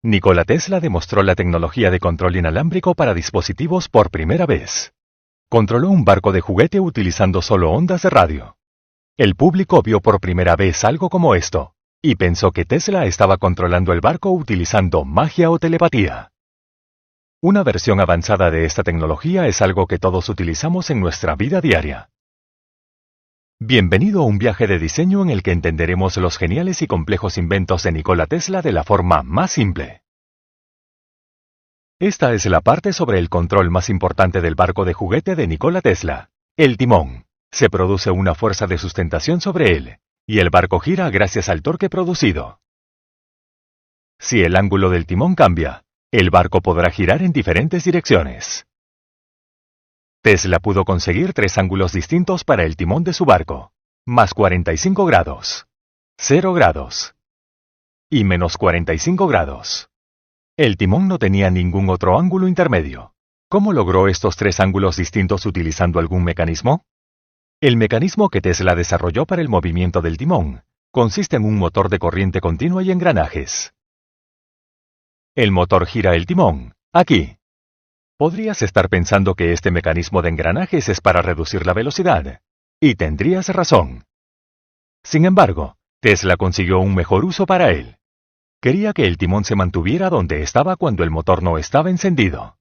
Nikola Tesla demostró la tecnología de control inalámbrico para dispositivos por primera vez. Controló un barco de juguete utilizando solo ondas de radio. El público vio por primera vez algo como esto, y pensó que Tesla estaba controlando el barco utilizando magia o telepatía. Una versión avanzada de esta tecnología es algo que todos utilizamos en nuestra vida diaria. Bienvenido a un viaje de diseño en el que entenderemos los geniales y complejos inventos de Nikola Tesla de la forma más simple. Esta es la parte sobre el control más importante del barco de juguete de Nikola Tesla, el timón. Se produce una fuerza de sustentación sobre él, y el barco gira gracias al torque producido. Si el ángulo del timón cambia, el barco podrá girar en diferentes direcciones. Tesla pudo conseguir 3 ángulos distintos para el timón de su barco: más 45 grados, 0 grados y menos 45 grados. El timón no tenía ningún otro ángulo intermedio. ¿Cómo logró estos 3 ángulos distintos utilizando algún mecanismo? El mecanismo que Tesla desarrolló para el movimiento del timón consiste en un motor de corriente continua y engranajes. El motor gira el timón, aquí. Podrías estar pensando que este mecanismo de engranajes es para reducir la velocidad, y tendrías razón. Sin embargo, Tesla consiguió un mejor uso para él. Quería que el timón se mantuviera donde estaba cuando el motor no estaba encendido.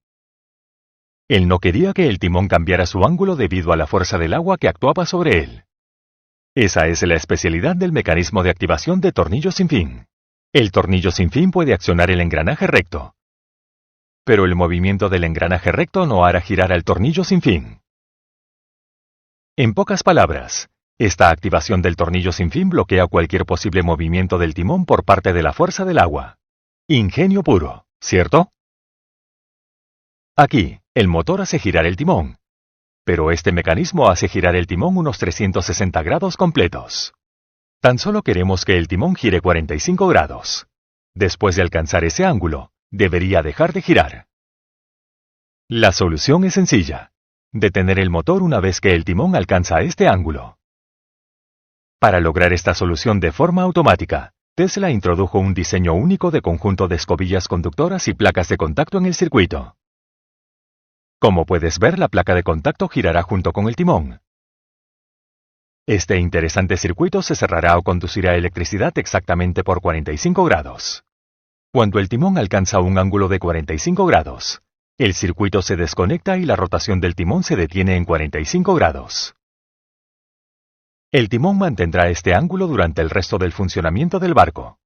Él no quería que el timón cambiara su ángulo debido a la fuerza del agua que actuaba sobre él. Esa es la especialidad del mecanismo de activación de tornillo sin fin. El tornillo sin fin puede accionar el engranaje recto, pero el movimiento del engranaje recto no hará girar al tornillo sin fin. En pocas palabras, esta activación del tornillo sin fin bloquea cualquier posible movimiento del timón por parte de la fuerza del agua. Ingenio puro, ¿cierto? Aquí, el motor hace girar el timón, pero este mecanismo hace girar el timón unos 360 grados completos. Tan solo queremos que el timón gire 45 grados. Después de alcanzar ese ángulo, debería dejar de girar. La solución es sencilla: detener el motor una vez que el timón alcanza este ángulo. Para lograr esta solución de forma automática, Tesla introdujo un diseño único de conjunto de escobillas conductoras y placas de contacto en el circuito. Como puedes ver, la placa de contacto girará junto con el timón. Este interesante circuito se cerrará o conducirá electricidad exactamente por 45 grados. Cuando el timón alcanza un ángulo de 45 grados, el circuito se desconecta y la rotación del timón se detiene en 45 grados. El timón mantendrá este ángulo durante el resto del funcionamiento del barco.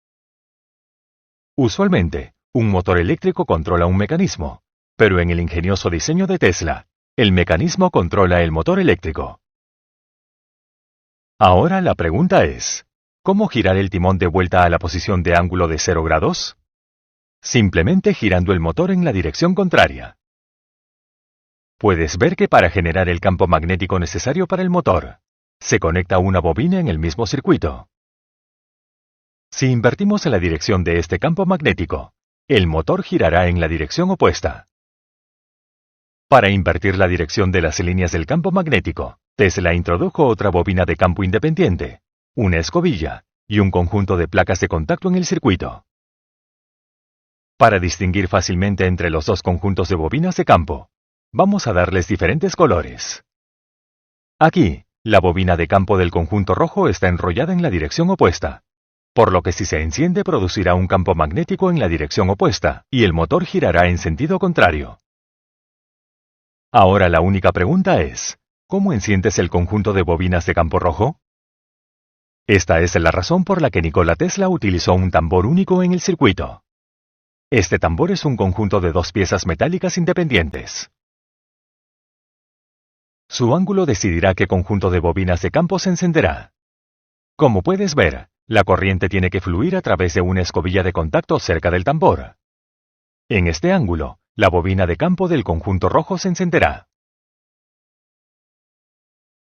Usualmente, un motor eléctrico controla un mecanismo, pero en el ingenioso diseño de Tesla, el mecanismo controla el motor eléctrico. Ahora la pregunta es: ¿cómo girar el timón de vuelta a la posición de ángulo de 0 grados? Simplemente girando el motor en la dirección contraria. Puedes ver que para generar el campo magnético necesario para el motor, se conecta una bobina en el mismo circuito. Si invertimos la dirección de este campo magnético, el motor girará en la dirección opuesta. Para invertir la dirección de las líneas del campo magnético, Tesla introdujo otra bobina de campo independiente, una escobilla y un conjunto de placas de contacto en el circuito. Para distinguir fácilmente entre los dos conjuntos de bobinas de campo, vamos a darles diferentes colores. Aquí, la bobina de campo del conjunto rojo está enrollada en la dirección opuesta, por lo que si se enciende producirá un campo magnético en la dirección opuesta, y el motor girará en sentido contrario. Ahora la única pregunta es: ¿cómo enciendes el conjunto de bobinas de campo rojo? Esta es la razón por la que Nikola Tesla utilizó un tambor único en el circuito. Este tambor es un conjunto de 2 piezas metálicas independientes. Su ángulo decidirá qué conjunto de bobinas de campo se encenderá. Como puedes ver, la corriente tiene que fluir a través de una escobilla de contacto cerca del tambor. En este ángulo, la bobina de campo del conjunto rojo se encenderá.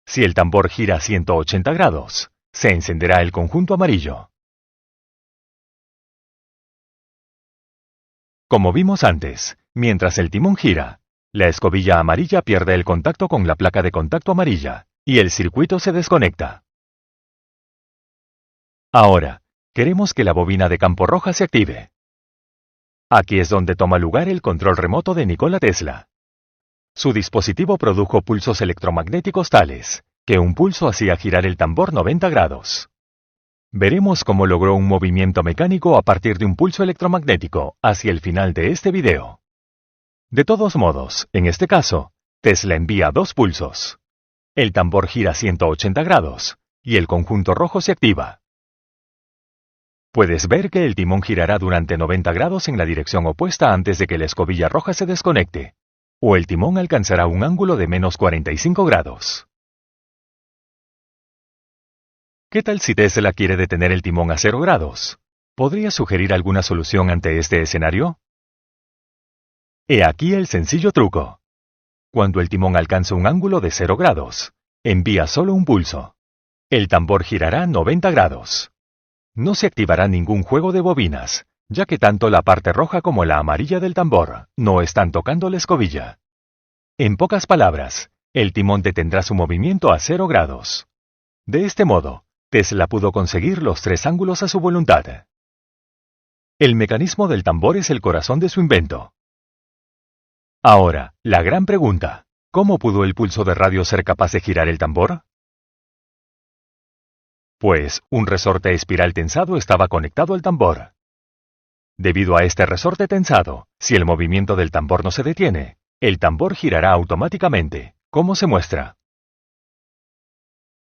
Si el tambor gira a 180 grados, se encenderá el conjunto amarillo. Como vimos antes, mientras el timón gira, la escobilla amarilla pierde el contacto con la placa de contacto amarilla, y el circuito se desconecta. Ahora, queremos que la bobina de campo roja se active. Aquí es donde toma lugar el control remoto de Nikola Tesla. Su dispositivo produjo pulsos electromagnéticos tales, que un pulso hacía girar el tambor 90 grados. Veremos cómo logró un movimiento mecánico a partir de un pulso electromagnético hacia el final de este video. De todos modos, en este caso, Tesla envía dos pulsos. El tambor gira 180 grados, y el conjunto rojo se activa. Puedes ver que el timón girará durante 90 grados en la dirección opuesta antes de que la escobilla roja se desconecte, o el timón alcanzará un ángulo de menos 45 grados. ¿Qué tal si Tesla quiere detener el timón a 0 grados? ¿Podría sugerir alguna solución ante este escenario? He aquí el sencillo truco. Cuando el timón alcanza un ángulo de 0 grados, envía solo un pulso. El tambor girará 90 grados. No se activará ningún juego de bobinas, ya que tanto la parte roja como la amarilla del tambor no están tocando la escobilla. En pocas palabras, el timón detendrá su movimiento a 0 grados. De este modo, Tesla pudo conseguir los tres ángulos a su voluntad. El mecanismo del tambor es el corazón de su invento. Ahora, la gran pregunta, ¿cómo pudo el pulso de radio ser capaz de girar el tambor? Pues, un resorte espiral tensado estaba conectado al tambor. Debido a este resorte tensado, si el movimiento del tambor no se detiene, el tambor girará automáticamente, como se muestra.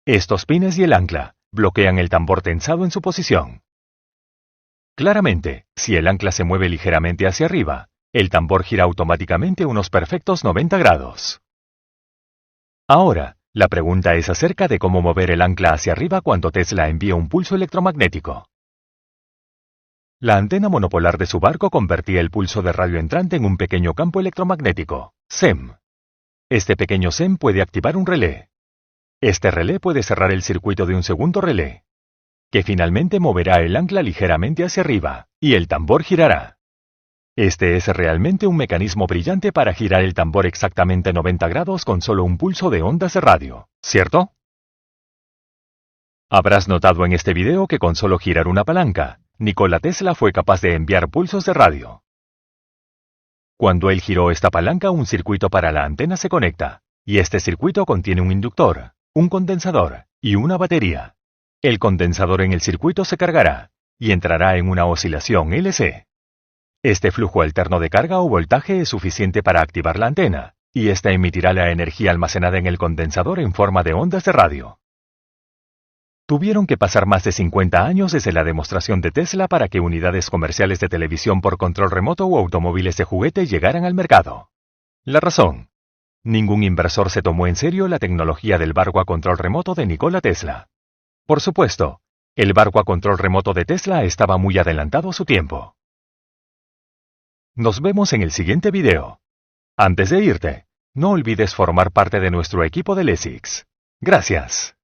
Estos pines y el ancla bloquean el tambor tensado en su posición. Claramente, si el ancla se mueve ligeramente hacia arriba, el tambor gira automáticamente unos perfectos 90 grados. Ahora, la pregunta es acerca de cómo mover el ancla hacia arriba cuando Tesla envía un pulso electromagnético. La antena monopolar de su barco convertía el pulso de radio entrante en un pequeño campo electromagnético, SEM. Este pequeño SEM puede activar un relé. Este relé puede cerrar el circuito de un segundo relé, que finalmente moverá el ancla ligeramente hacia arriba, y el tambor girará. Este es realmente un mecanismo brillante para girar el tambor exactamente 90 grados con solo un pulso de ondas de radio, ¿cierto? Habrás notado en este video que con solo girar una palanca, Nikola Tesla fue capaz de enviar pulsos de radio. Cuando él giró esta palanca, un circuito para la antena se conecta, y este circuito contiene un inductor, un condensador y una batería. El condensador en el circuito se cargará y entrará en una oscilación LC. Este flujo alterno de carga o voltaje es suficiente para activar la antena, y esta emitirá la energía almacenada en el condensador en forma de ondas de radio. Tuvieron que pasar más de 50 años desde la demostración de Tesla para que unidades comerciales de televisión por control remoto o automóviles de juguete llegaran al mercado. La razón: ningún inversor se tomó en serio la tecnología del barco a control remoto de Nikola Tesla. Por supuesto, el barco a control remoto de Tesla estaba muy adelantado a su tiempo. Nos vemos en el siguiente video. Antes de irte, no olvides formar parte de nuestro equipo de LESIX. Gracias.